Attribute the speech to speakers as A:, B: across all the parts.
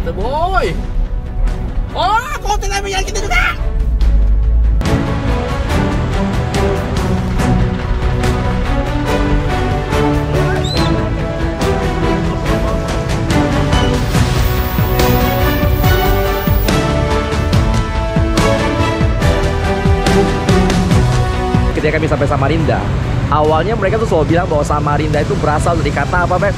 A: The Boy. Oh, konten jalan kita juga.
B: Ketika kami sampai Samarinda, awalnya mereka tuh selalu bilang bahwa Samarinda itu berasal dari kata apa, Beb?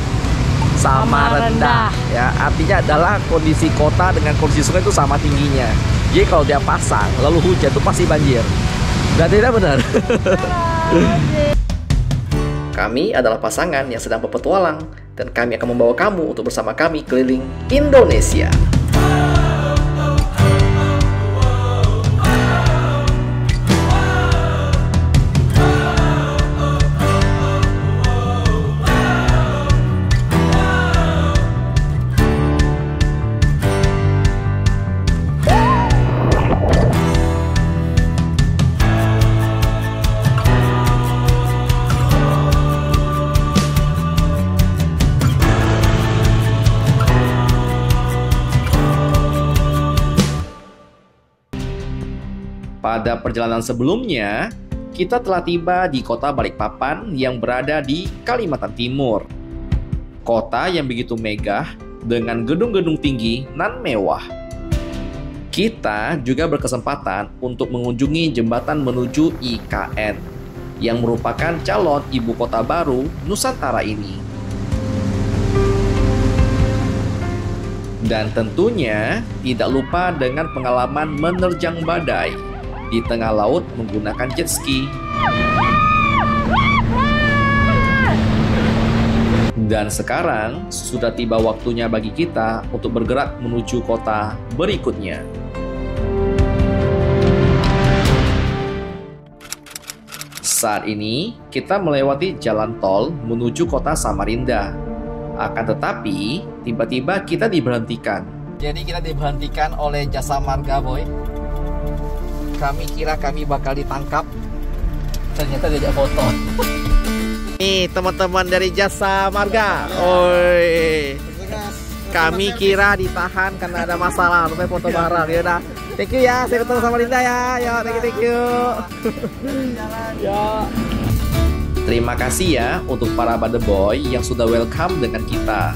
B: Sama rendah. Ya, artinya adalah kondisi kota dengan kondisi sungai itu sama tingginya. Jadi kalau dia pasang lalu hujan itu pasti banjir. Dan tidak benar. Kami adalah pasangan yang sedang berpetualang dan kami akan membawa kamu untuk bersama kami keliling Indonesia. Pada perjalanan sebelumnya, kita telah tiba di kota Balikpapan yang berada di Kalimantan Timur. Kota yang begitu megah dengan gedung-gedung tinggi nan mewah. Kita juga berkesempatan untuk mengunjungi jembatan menuju IKN yang merupakan calon ibu kota baru Nusantara ini. Dan tentunya tidak lupa dengan pengalaman menerjang badai di tengah laut menggunakan jet ski. Dan sekarang sudah tiba waktunya bagi kita untuk bergerak menuju kota berikutnya. Saat ini kita melewati jalan tol menuju kota Samarinda. Akan tetapi tiba-tiba kita diberhentikan.
A: Jadi kita diberhentikan oleh Jasa Marga, Boy. Kami kira kami bakal ditangkap, ternyata diajak foto. Nih teman-teman dari Jasa Marga. Oi. Kami kira ditahan karena ada masalah, rupanya foto bareng. Ya udah. Thank you ya, saya ketemu sama Linda ya. Ya, thank you. Ya.
B: Terima kasih ya untuk para Bad Boy yang sudah welcome dengan kita.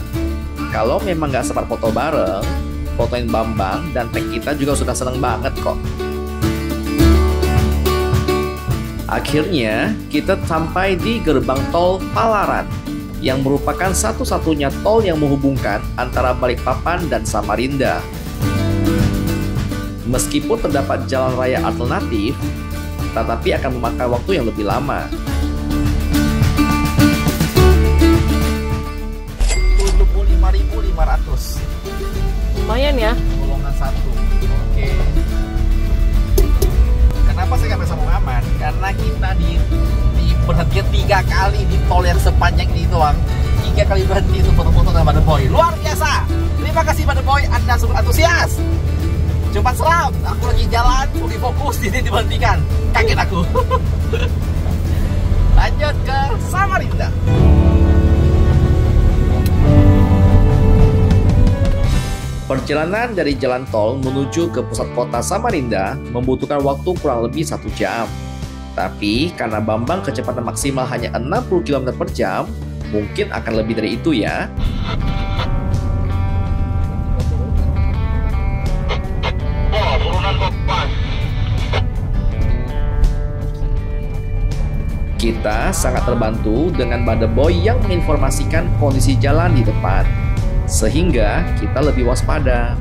B: Kalau memang nggak sempat foto bareng, fotoin Bambang dan tag kita juga sudah seneng banget kok. Akhirnya, kita sampai di gerbang tol Palaran yang merupakan satu-satunya tol yang menghubungkan antara Balikpapan dan Samarinda. Meskipun terdapat jalan raya alternatif, tetapi akan memakan waktu yang lebih lama.
A: 75.500.
C: Lumayan ya.
A: Golongan 1. Oke. Kenapa saya nggak bisa mengaman? Karena kita di berhenti 3 kali di tol yang sepanjang ini doang. 3 kali berhenti untuk foto-foto sama The Boy. Luar biasa. Terima kasih The Boy, Anda sungguh antusias. Cepat seram, aku lagi jalan, lebih fokus, ini diberhentikan. Kaget aku. Lanjut ke Samarinda.
B: Perjalanan dari jalan tol menuju ke pusat kota Samarinda membutuhkan waktu kurang lebih 1 jam. Tapi karena Bambang kecepatan maksimal hanya 60 km per jam, mungkin akan lebih dari itu ya. Kita sangat terbantu dengan Bad Boy yang menginformasikan kondisi jalan di depan, sehingga kita lebih waspada.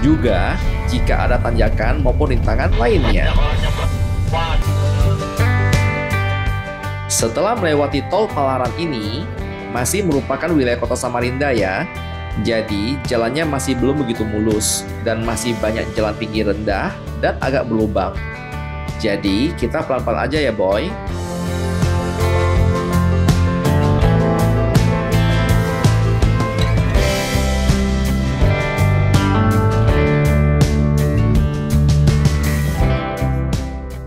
B: Juga jika ada tanjakan maupun rintangan lainnya. Setelah melewati tol Palaran ini, masih merupakan wilayah kota Samarinda ya. Jadi jalannya masih belum begitu mulus dan masih banyak jalan tinggi rendah dan agak berlubang. Jadi kita pelan-pelan aja ya boy.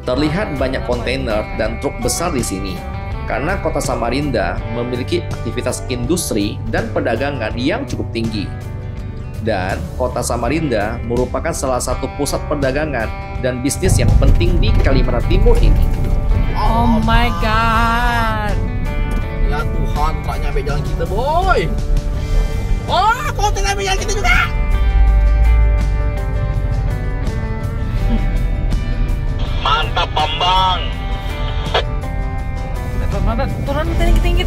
B: Terlihat banyak kontainer dan truk besar di sini, karena kota Samarinda memiliki aktivitas industri dan perdagangan yang cukup tinggi. Dan kota Samarinda merupakan salah satu pusat perdagangan dan bisnis yang penting di Kalimantan Timur ini.
C: Oh my god.
A: Ya Tuhan, tak nyampe jalan kita, boy. Oh, kok tak nyampe jalan kita juga? Mantap, Bambang.
C: Turun tinggi.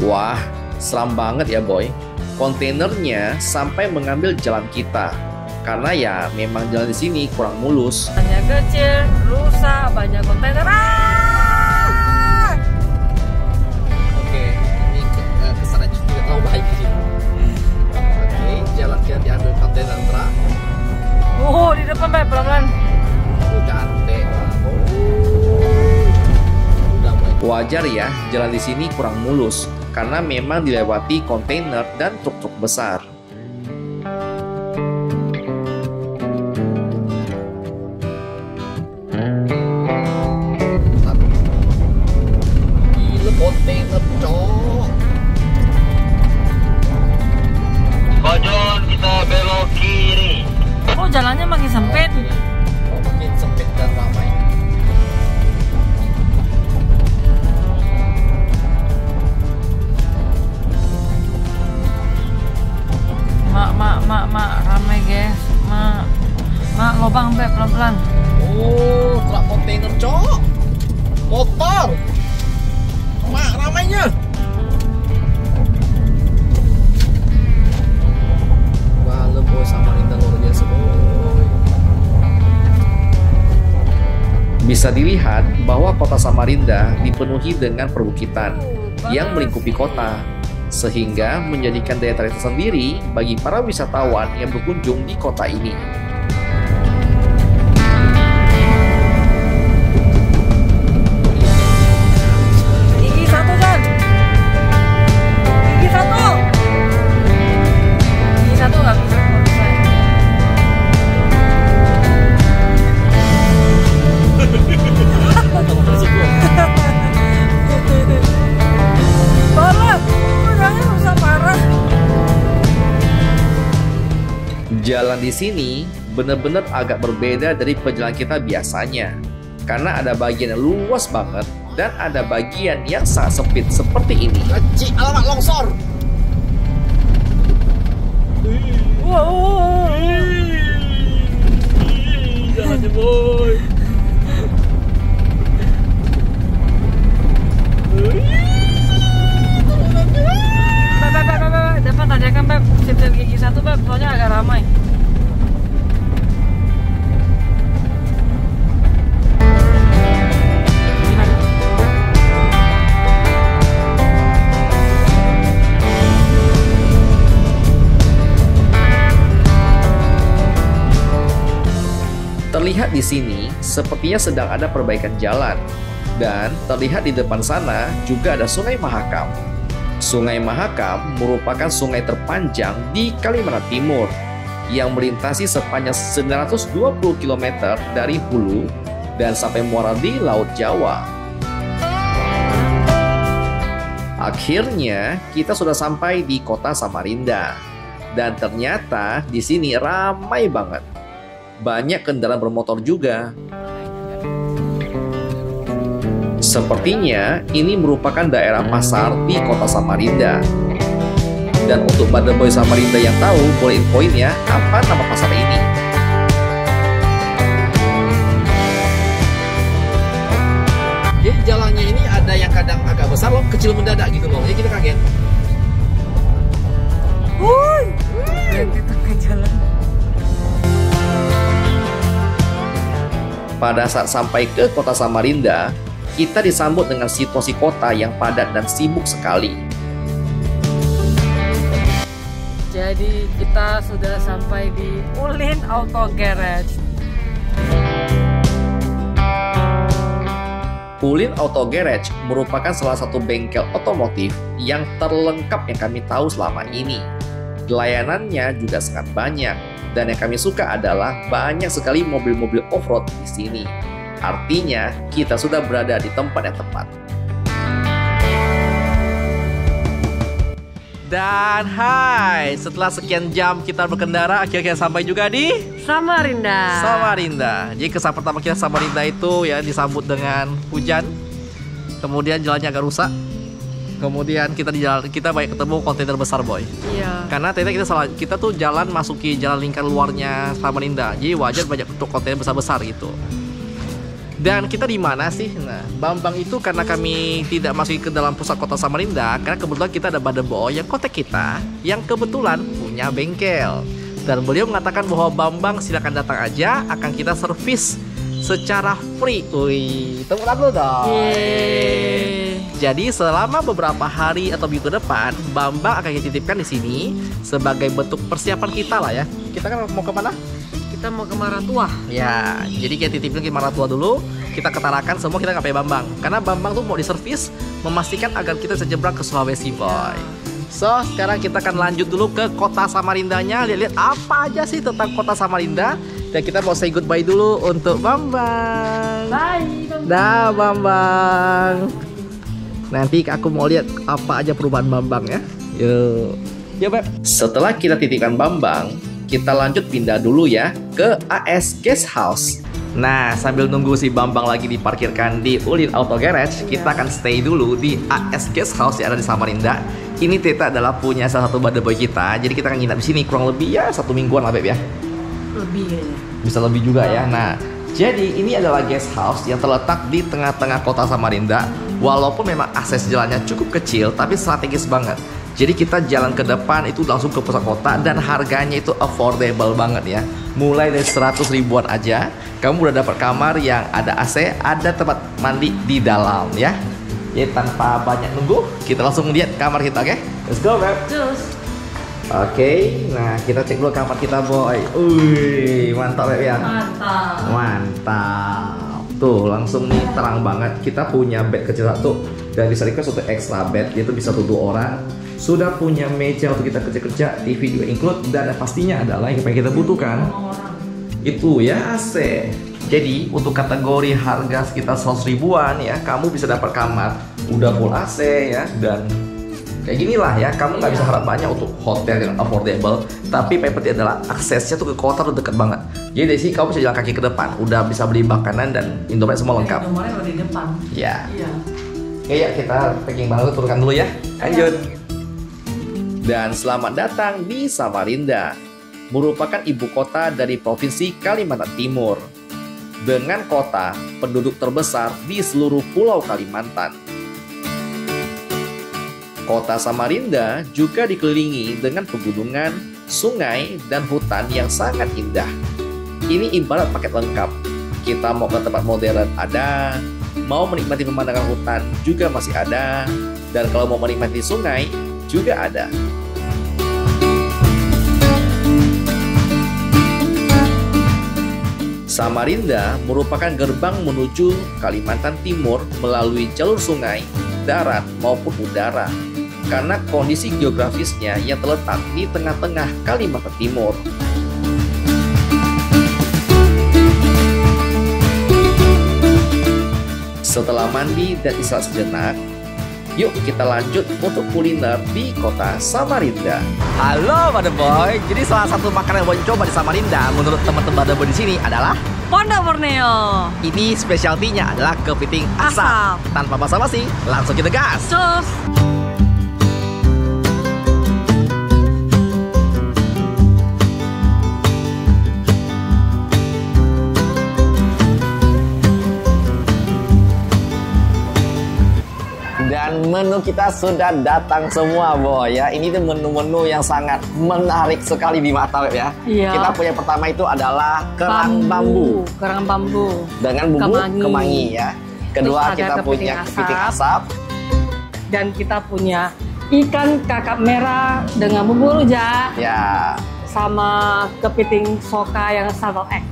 B: Wah, seram banget ya boy. Kontainernya sampai mengambil jalan kita. Karena ya memang jalan di sini kurang mulus.
C: Banyak kecil, rusak, banyak kontainer.
A: Oke, ini kesannya tidak terlalu baik di sini. Oke, jalan kita diambil kontainer truk.
C: Oh, di depan Beb, pelan-pelan.
A: Cantik. Udah mulai.
B: Wajar ya, jalan di sini kurang mulus karena memang dilewati kontainer dan truk-truk besar.
A: Gila kontainer, cok.
D: Bajon, kita belok kiri.
C: Oh, jalannya makin sempit.
A: Oh, makin sempit dan ramai.
C: Mak, ramai guys. Mak, lubang Beb, pelan-pelan.
A: Oh, truk kontainer, cok. Motor. Mak, ramainya. Wah, boy, Samarinda luar biasa, boy.
B: Bisa dilihat bahwa kota Samarinda dipenuhi dengan perbukitan yang melingkupi kota, sehingga menjadikan daya tarik tersendiri bagi para wisatawan yang berkunjung di kota ini.
C: Gigi satu, Jan. Gigi satu nggak bisa. Parah, pedangnya rusak parah.
B: Jalan di sini benar-benar agak berbeda dari perjalanan kita biasanya, karena ada bagian yang luas banget dan ada bagian yang sangat sempit seperti ini.
A: Kecil, alamak longsor.
C: Wow.
A: Jalannya, boy.
C: Beb, depan tanjakan Beb, setir gigi satu Beb, soalnya agak ramai.
B: Terlihat di sini sepertinya sedang ada perbaikan jalan, dan terlihat di depan sana juga ada Sungai Mahakam. Sungai Mahakam merupakan sungai terpanjang di Kalimantan Timur yang melintasi sepanjang 920 km dari hulu dan sampai muara di Laut Jawa. Akhirnya kita sudah sampai di kota Samarinda, dan ternyata di sini ramai banget. Banyak kendaraan bermotor juga. Sepertinya ini merupakan daerah pasar di kota Samarinda. Dan untuk Mother Boy Samarinda yang tahu, boleh infoin ya, apa nama pasar ini?
A: Jadi jalannya ini ada yang kadang agak besar loh, kecil mendadak gitu loh. Jadi kita kaget.
C: Wuih, di tengah jalan.
B: Pada saat sampai ke kota Samarinda, kita disambut dengan situasi kota yang padat dan sibuk sekali.
C: Jadi kita sudah sampai di Ulin Auto Garage.
B: Ulin Auto Garage merupakan salah satu bengkel otomotif yang terlengkap yang kami tahu selama ini. Layanannya juga sangat banyak. Dan yang kami suka adalah banyak sekali mobil-mobil off-road di sini. Artinya, kita sudah berada di tempat yang tepat.
A: Dan hai, setelah sekian jam kita berkendara, akhirnya sampai juga di
C: Samarinda.
A: Samarinda. Jadi kesan pertama kita Samarinda itu ya disambut dengan hujan. Kemudian jalannya agak rusak. Kemudian kita di jalan, kita banyak ketemu kontainer besar, boy.
C: Iya.
A: Karena ternyata kita tuh jalan masuki jalan lingkar luarnya Samarinda. Jadi wajar banyak untuk kontainer besar-besar gitu. Dan kita di mana sih? Nah, Bambang itu karena kami tidak masuk ke dalam pusat kota Samarinda, karena kebetulan kita ada Badeboy yang kontak kita, yang kebetulan punya bengkel. Dan beliau mengatakan bahwa Bambang silakan datang aja, akan kita servis secara free. Wih, tepuk tangan dulu dong.
C: Yeay.
A: Jadi selama beberapa hari atau minggu depan, Bambang akan kita titipkan di sini sebagai bentuk persiapan kita lah ya. Kita kan mau kemana?
C: Kita mau ke Maratua.
A: Ya, jadi kita titipin ke Maratua dulu. Kita ketarakan semua, kita nggak pakai Bambang. Karena Bambang tuh mau diservis, memastikan agar kita bisa nyebrang ke Sulawesi, boy. So, sekarang kita akan lanjut dulu ke kota Samarindanya. Lihat-lihat apa aja sih tentang kota Samarinda. Dan kita mau say goodbye dulu untuk Bambang.
C: Bye.
A: Dah, Bambang. Nanti aku mau lihat apa aja perubahan Bambang ya. Yuk. Yuk, Beb.
B: Setelah kita titipkan Bambang, kita lanjut pindah dulu ya ke AS Guest House.
A: Nah, sambil nunggu si Bambang lagi diparkirkan di Ulin Auto Garage, kita akan stay dulu di AS Guest House yang ada di Samarinda. Ini ternyata adalah punya salah satu Badeboy kita. Jadi kita akan nginap di sini kurang lebih ya 1 mingguan lah, Beb ya.
C: Lebih kayaknya.
A: Bisa lebih juga ya. Nah, jadi ini adalah guest house yang terletak di tengah-tengah kota Samarinda. Walaupun memang akses jalannya cukup kecil, tapi strategis banget. Jadi kita jalan ke depan itu langsung ke pusat kota dan harganya itu affordable banget ya. Mulai dari 100 ribuan aja, kamu udah dapat kamar yang ada AC, ada tempat mandi di dalam ya. Jadi tanpa banyak nunggu, kita langsung lihat kamar kita, oke? Let's go, Beb.
C: Terus.
A: Oke, nah kita cek dulu kamar kita, boy. Wih, mantap Beb ya.
C: Mantap.
A: Mantap. Tuh, langsung nih terang banget. Kita punya bed kecil satu dan bisa request untuk extra bed, yaitu bisa tuh 2 orang. Sudah punya meja untuk kita kerja-kerja, TV juga include, dan pastinya adalah yang kita butuhkan itu ya AC. Jadi untuk kategori harga sekitar 100 ribuan ya, kamu bisa dapat kamar udah full AC ya, dan kayak ginilah ya, kamu nggak bisa harap banyak untuk hotel yang affordable. Tapi paling penting adalah aksesnya tuh ke kota tuh dekat banget. Jadi dari sini kamu bisa jalan kaki ke depan, udah bisa beli makanan dan Indomie semua lengkap.
C: Indomie udah di depan.
A: Ya.
C: Iya.
A: Oke ya, kita packing barang, turunkan dulu ya. Lanjut.
B: Dan selamat datang di Samarinda, merupakan ibu kota dari Provinsi Kalimantan Timur. Dengan kota penduduk terbesar di seluruh pulau Kalimantan. Kota Samarinda juga dikelilingi dengan pegunungan, sungai, dan hutan yang sangat indah. Ini ibarat paket lengkap. Kita mau ke tempat modern ada, mau menikmati pemandangan hutan juga masih ada, dan kalau mau menikmati sungai juga ada. Samarinda merupakan gerbang menuju Kalimantan Timur melalui jalur sungai, darat maupun udara. Karena kondisi geografisnya yang terletak di tengah-tengah Kalimantan Timur. Setelah mandi dan istirahat sejenak, yuk kita lanjut untuk kuliner di kota Samarinda.
A: Halo Badeboy. Jadi salah satu makanan yang mau coba di Samarinda menurut teman-teman Badeboy di sini adalah
C: Pondok Borneo.
A: ini spesialtinya adalah kepiting asap. Tanpa basa-basi, langsung kita gas.
C: Cus.
A: Dan menu kita sudah datang semua, boy ya. Ini tuh menu-menu yang sangat menarik sekali di mata, Beb ya.
C: Iya.
A: Kita punya pertama itu adalah kerang bambu
C: Kerang bambu.
A: dengan bumbu kemangi ya. Kedua
C: Terus ada
A: kita punya kepiting asap.
C: Dan kita punya ikan kakap merah dengan bumbu rujak.
A: Ya.
C: Sama kepiting soka yang sambal egg.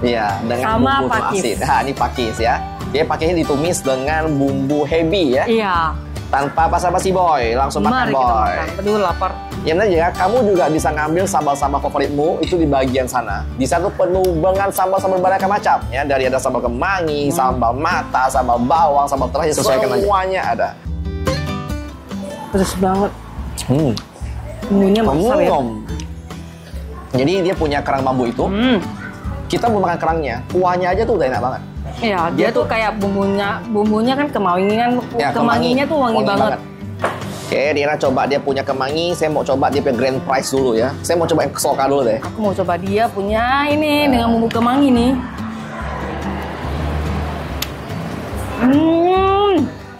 A: Iya, dengan
C: Sama
A: bumbu
C: pakis.
A: asin. Nah, ini pakis ya. Dia pakainya ditumis dengan bumbu heavy ya.
C: Iya.
A: Tanpa basa-basi, boy. Langsung makan,
C: Mari kita
A: boy.
C: makan. Aduh, lapar.
A: Ya benar ya, kamu juga bisa ngambil sambal-sambal favoritmu itu di bagian sana. Di sana tuh penuh dengan sambal-sambal beraneka macam ya. Dari ada sambal kemangi, sambal mata, sambal bawang, sambal terasi, sesuaikan aja. Semuanya ada.
C: Pedas banget. Bumbunya besar ya.
A: Jadi dia punya kerang bambu itu. Kita mau makan kerangnya, kuahnya aja tuh udah enak banget.
C: Iya, dia tuh kayak bumbunya kan kemangi
A: Ya,
C: kemanginya tuh wangi banget.
A: Oke, Dina coba dia punya kemangi. Saya mau coba dia punya grand prize dulu ya. Saya mau coba yang kesoka dulu deh.
C: Aku mau coba dia punya ini dengan bumbu kemangi nih.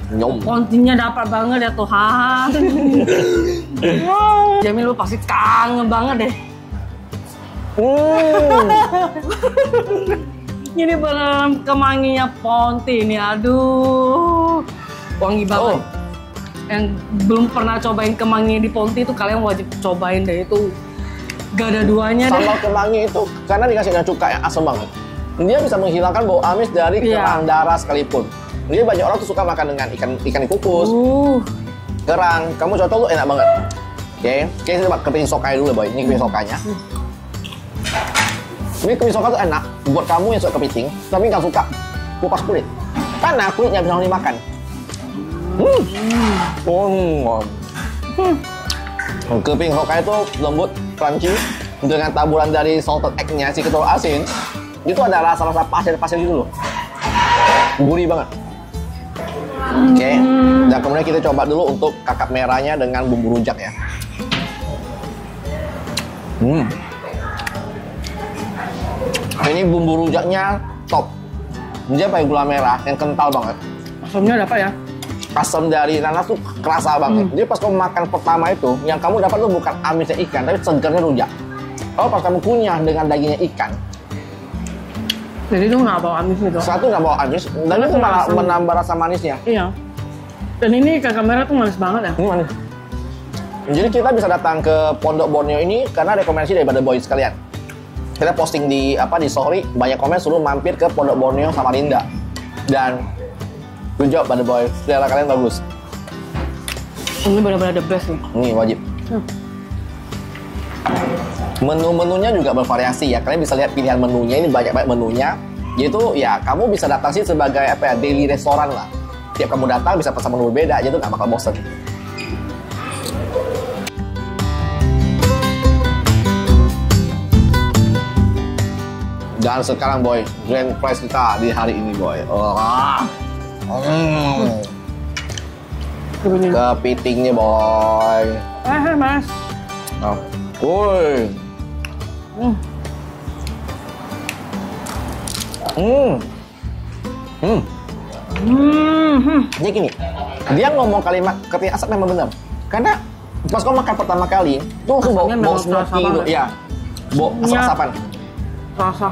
A: Nyom.
C: Kontinya dapat banget ya Tuhan. Jamil lu pasti kangen banget deh. Ini beneran kemanginya Ponti ini, aduh, wangi banget. Yang belum pernah cobain kemangi di Ponti itu kalian wajib cobain deh, itu gak ada duanya deh.
A: Sambal kemangi itu karena dikasih dengan cuka yang asam banget. Dia bisa menghilangkan bau amis dari kerang darah sekalipun. Jadi banyak orang tuh suka makan dengan ikan kukus, kerang. Kamu contoh tuh enak banget. Oke, kita coba kepiting sokai dulu boy. Ini kepiting sokanya. Ini kepiting soka tuh enak buat kamu yang suka kepiting, tapi nggak suka kupas kulit. Karena kulitnya bisa dimakan. Kepiting soka itu lembut, crunchy, dengan taburan dari salted egg-nya si ketul asin. Itu ada rasa-rasa pasir-pasir gitu loh. Gurih banget. Oke, dan kemudian kita coba dulu untuk kakap merahnya dengan bumbu rujak ya. Ini bumbu rujaknya top. Dia pakai gula merah yang kental banget.
C: Asamnya dapat ya?
A: Asam dari nanas tuh kerasa banget. Jadi pas kamu makan pertama itu, yang kamu dapat tuh bukan amisnya ikan, tapi segernya rujak. Oh, pas kamu kunyah dengan dagingnya ikan.
C: Jadi itu nggak bawa amis gitu?
A: Satu nggak bawa amis, dan itu malah menambah rasa manisnya.
C: Iya. Dan ini kakak merah tuh manis banget ya?
A: Ini manis. Jadi kita bisa datang ke Pondok Borneo ini karena rekomendasi daripada boy sekalian. Kita posting di story, banyak komen suruh mampir ke Pondok Borneo Samarinda. Dan good job pada boy, selera kalian bagus.
C: Ini benar-benar the best nih.
A: Ini wajib. Menu-menunya juga bervariasi ya. Kalian bisa lihat pilihan menunya, ini banyak-banyak menunya. Yaitu ya kamu bisa datang sih sebagai daily restoran lah. Tiap kamu datang bisa pesan menu berbeda, jadi nggak bakal bosen. Dan sekarang boy, grand prize kita di hari ini boy. Kepitingnya boy.
C: Mas.
A: Woi. Jadi gini, dia ngomong kalimat kepiting asap memang benar. Karena pas kau makan pertama kali, tuh bau smoky gitu, ya, bau asap-asapan.
C: Rasa.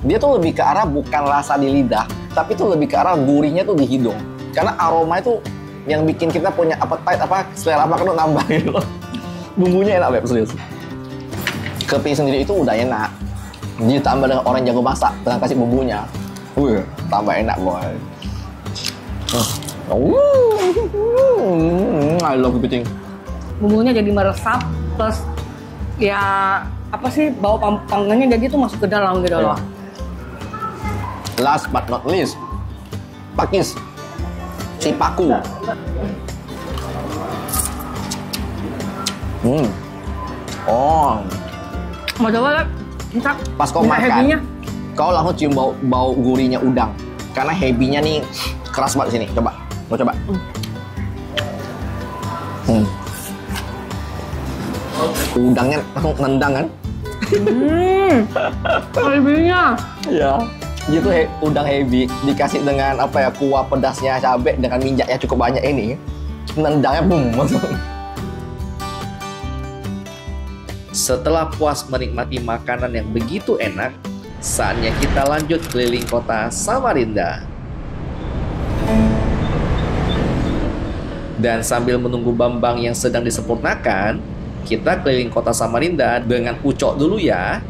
A: Dia tuh lebih ke arah bukan rasa di lidah, tapi tuh lebih ke arah gurihnya tuh di hidung. Karena aroma itu yang bikin kita punya appetite selera makan tuh nambah gitu. Bumbunya enak banget serius. Kepiting sendiri itu udah enak. Ditambah dengan orang jago masak dengan kasih bumbunya. Tambah enak boy. I love kepiting.
C: Bumbunya jadi meresap, plus ya bau panggannya jadi tuh masuk ke dalam gitu loh.
A: Last but not least, pakis si paku.
C: Mau coba kan?
A: Pas kau makan, kau langsung cium bau gurihnya udang. Karena hebinya nih keras banget di sini. Coba, mau coba. Udangnya langsung nendang kan?
C: Hebinya.
A: Iya. Gitu udang hebi dikasih dengan kuah pedasnya cabai dengan minyaknya cukup banyak ini. Nendangnya masuk.
B: Setelah puas menikmati makanan yang begitu enak, saatnya kita lanjut keliling kota Samarinda. Dan sambil menunggu Bambang yang sedang disempurnakan, kita keliling kota Samarinda dengan Ucok dulu ya.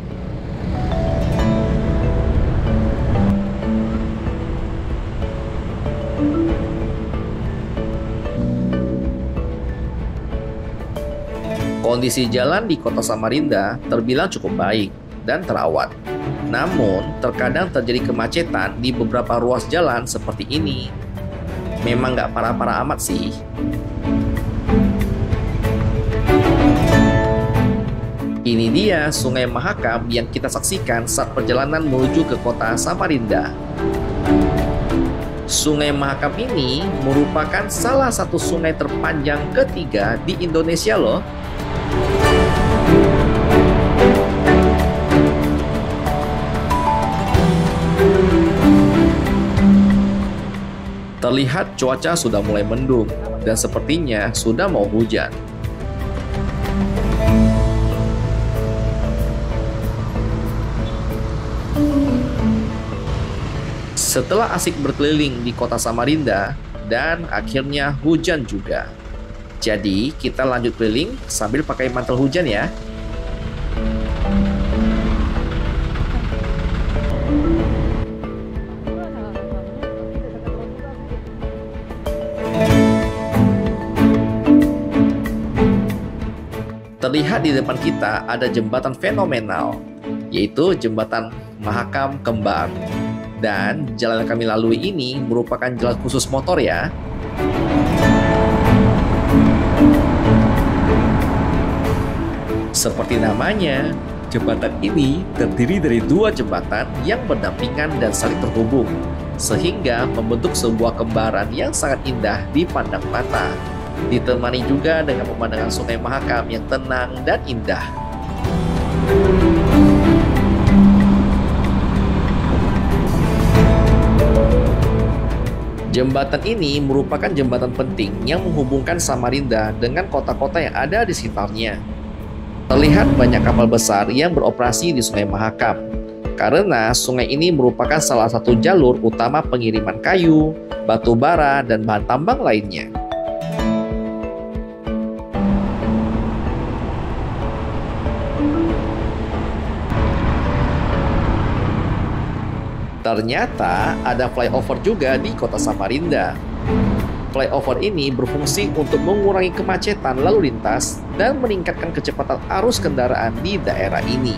B: Kondisi jalan di kota Samarinda terbilang cukup baik dan terawat. Namun, terkadang terjadi kemacetan di beberapa ruas jalan seperti ini. Memang nggak parah-parah amat sih. Ini dia Sungai Mahakam yang kita saksikan saat perjalanan menuju ke kota Samarinda. Sungai Mahakam ini merupakan salah satu sungai terpanjang ketiga di Indonesia loh. Terlihat cuaca sudah mulai mendung dan sepertinya sudah mau hujan. Setelah asik berkeliling di kota Samarinda dan akhirnya hujan juga. Jadi kita lanjut keliling sambil pakai mantel hujan ya. Terlihat di depan kita ada jembatan fenomenal, yaitu jembatan Mahakam Kembar. Dan jalan yang kami lalui ini merupakan jalan khusus motor ya. Seperti namanya, jembatan ini terdiri dari dua jembatan yang berdampingan dan saling terhubung, sehingga membentuk sebuah kembaran yang sangat indah dipandang mata. Ditemani juga dengan pemandangan Sungai Mahakam yang tenang dan indah. Jembatan ini merupakan jembatan penting yang menghubungkan Samarinda dengan kota-kota yang ada di sekitarnya. Terlihat banyak kapal besar yang beroperasi di Sungai Mahakam, karena sungai ini merupakan salah satu jalur utama pengiriman kayu, batu bara, dan bahan tambang lainnya. Ternyata ada flyover juga di kota Samarinda. Flyover ini berfungsi untuk mengurangi kemacetan lalu lintas dan meningkatkan kecepatan arus kendaraan di daerah ini.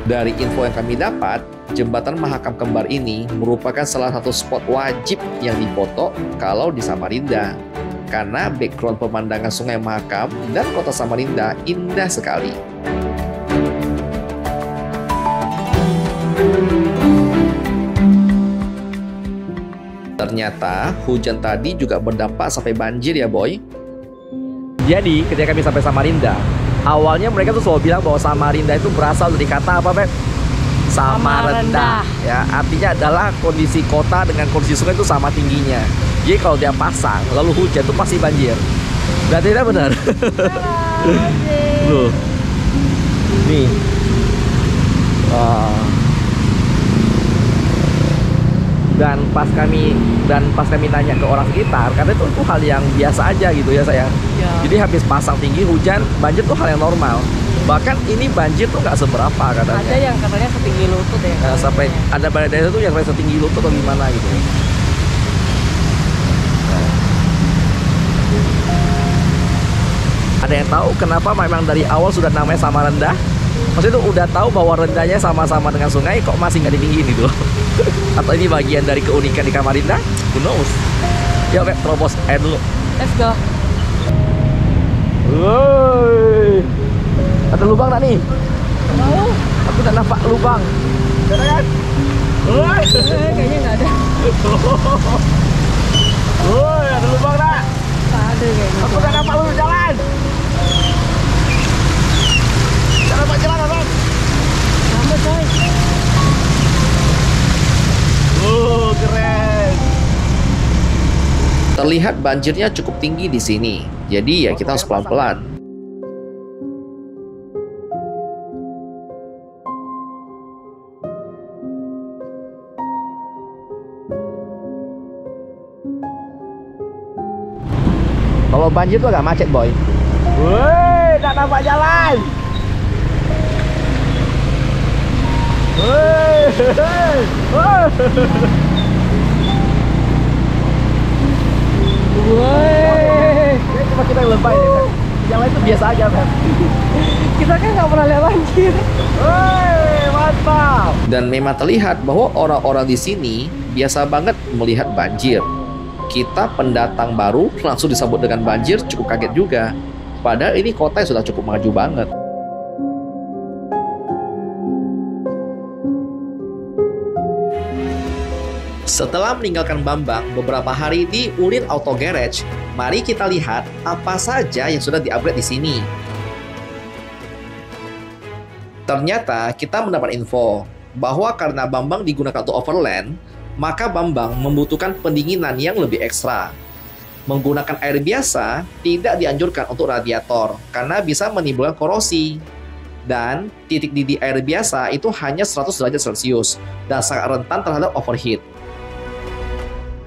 B: Dari info yang kami dapat, jembatan Mahakam Kembar ini merupakan salah satu spot wajib yang difoto kalau di Samarinda. Karena background pemandangan Sungai Mahakam dan kota Samarinda indah sekali. Ternyata hujan tadi juga berdampak sampai banjir ya boy.
A: Jadi ketika kami sampai Samarinda, awalnya mereka tuh selalu bilang bahwa Samarinda itu berasal dari kata apa, Beb? Sama rendah. Ya, artinya adalah kondisi kota dengan kondisi sungai itu sama tingginya. Jadi kalau dia pasang lalu hujan itu pasti banjir. Berarti tidak benar? Loh. Nih. Dan pas kami nanya ke orang sekitar, katanya itu hal yang biasa aja gitu ya sayang. Ya. Jadi habis pasang tinggi hujan, banjir tuh hal yang normal. Bahkan ini banjir tuh nggak seberapa katanya.
C: Ada yang katanya setinggi lutut ya.
A: Nah, sampai ada daerah itu yang setinggi lutut atau gimana gitu. Ada yang tahu kenapa memang dari awal sudah namanya sama rendah? Maksudnya itu udah tahu bahwa rendahnya sama-sama dengan sungai, kok masih nggak ditinggiin gitu? Atau ini bagian dari keunikan di Samarinda? Who knows? Yuk, terobos air dulu.
C: Let's go.
A: Woi, ada lubang tak nih?
C: Mau?
A: Aku tak nampak lubang. Ada kan? Woi,
C: kayaknya nggak ada.
A: Woi, ada lubang tak?
C: Nggak ada kayaknya.
A: Aku tak nampak lubang jalan. Tak nampak jalan abang.
C: Sama coy.
A: Keren.
B: Terlihat banjirnya cukup tinggi di sini, jadi ya kita harus pelan-pelan.
A: Kalau banjir tuh agak macet boy. Woi, tak nampak jalan. Woi, woi. Cuma kita yang lebay ya. Yang lain tuh biasa aja kan.
C: Kita kan nggak pernah lihat banjir.
A: Woi, mantap.
B: Dan memang terlihat bahwa orang-orang di sini biasa banget melihat banjir. Kita pendatang baru langsung disambut dengan banjir, cukup kaget juga. Padahal ini kota yang sudah cukup maju banget. Setelah meninggalkan Bambang beberapa hari di Ulin Auto Garage, mari kita lihat apa saja yang sudah di-upgrade di sini. Ternyata kita mendapat info bahwa karena Bambang digunakan untuk overland, maka Bambang membutuhkan pendinginan yang lebih ekstra. Menggunakan air biasa tidak dianjurkan untuk radiator karena bisa menimbulkan korosi. Dan titik didih air biasa itu hanya 100 derajat Celcius dan sangat rentan terhadap overheat.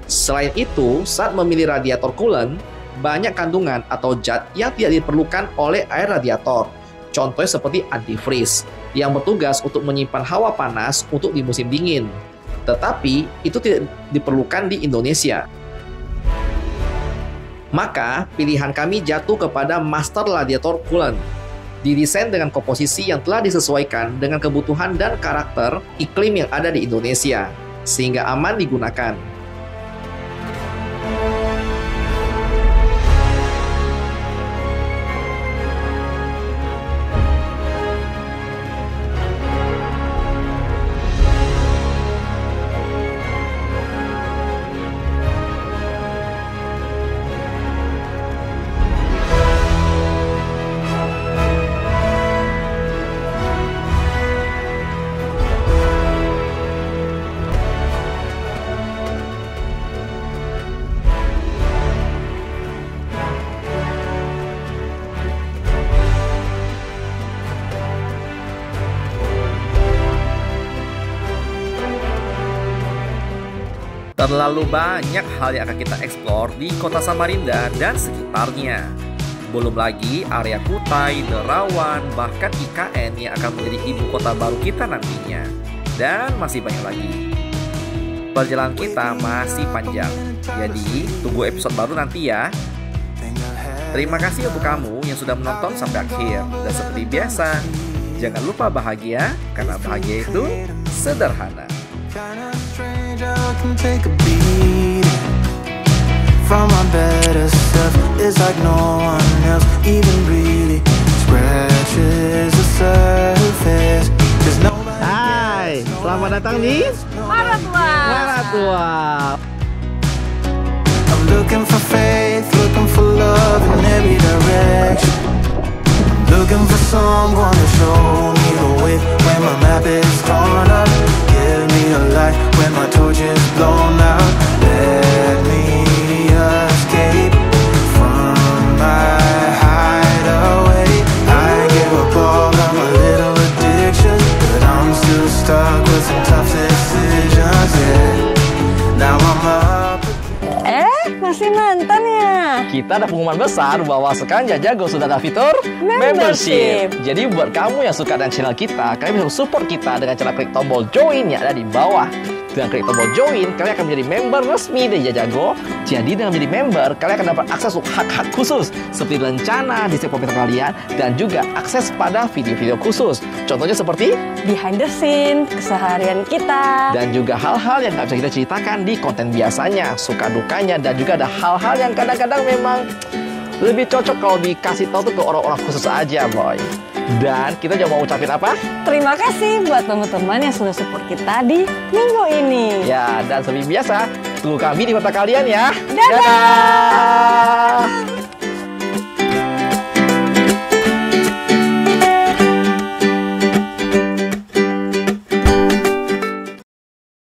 B: Selain itu, saat memilih radiator coolant, banyak kandungan atau zat yang tidak diperlukan oleh air radiator. Contohnya seperti antifreeze, yang bertugas untuk menyimpan hawa panas untuk di musim dingin. Tetapi, itu tidak diperlukan di Indonesia. Maka, pilihan kami jatuh kepada Master Radiator Coolant. Didesain dengan komposisi yang telah disesuaikan dengan kebutuhan dan karakter iklim yang ada di Indonesia, sehingga aman digunakan. Terlalu banyak hal yang akan kita eksplor di kota Samarinda dan sekitarnya. Belum lagi area Kutai, Derawan, bahkan IKN yang akan menjadi ibu kota baru kita nantinya. Dan masih banyak lagi. Perjalanan kita masih panjang, jadi tunggu episode baru nanti ya. Terima kasih untuk kamu yang sudah menonton sampai akhir. Dan seperti biasa, jangan lupa bahagia, karena bahagia itu sederhana.
E: I can take a beat from my better self. It's like no one else even really scratches the surface. There's nobody.
A: Hai, selamat datang di Maratua.
E: I'm looking for faith, looking for love in every direction. I'm looking for someone to show me the way when my map is torn up. Give me a light when my torch is blown out. Let me escape from my hideaway. I give up all of my little addictions, but I'm still stuck with some tough decisions. Yeah, now I'm up.
C: Masih nonton ya?
A: Kita ada pengumuman besar bahwa sekarang Jajago sudah ada fitur
C: Membership.
A: Jadi buat kamu yang suka dengan channel kita, kalian bisa support kita dengan cara klik tombol join yang ada di bawah. Dengan klik tombol join, kalian akan menjadi member resmi dari Jajago. Jadi dengan menjadi member, kalian akan dapat akses untuk hak-hak khusus seperti rencana di setiap komentar kalian dan juga akses pada video-video khusus. Contohnya seperti
C: Behind the scene, keseharian kita.
A: dan juga hal-hal yang nggak bisa kita ceritakan di konten biasanya, suka dukanya, dan juga ada hal-hal yang kadang-kadang memang lebih cocok kalau dikasih tahu tuh ke orang-orang khusus aja, boy. Dan kita juga mau ucapin apa?
C: Terima kasih buat teman-teman yang sudah support kita di minggu ini.
A: Ya, dan seperti biasa, tunggu kami di mata kalian ya.
C: Dadah!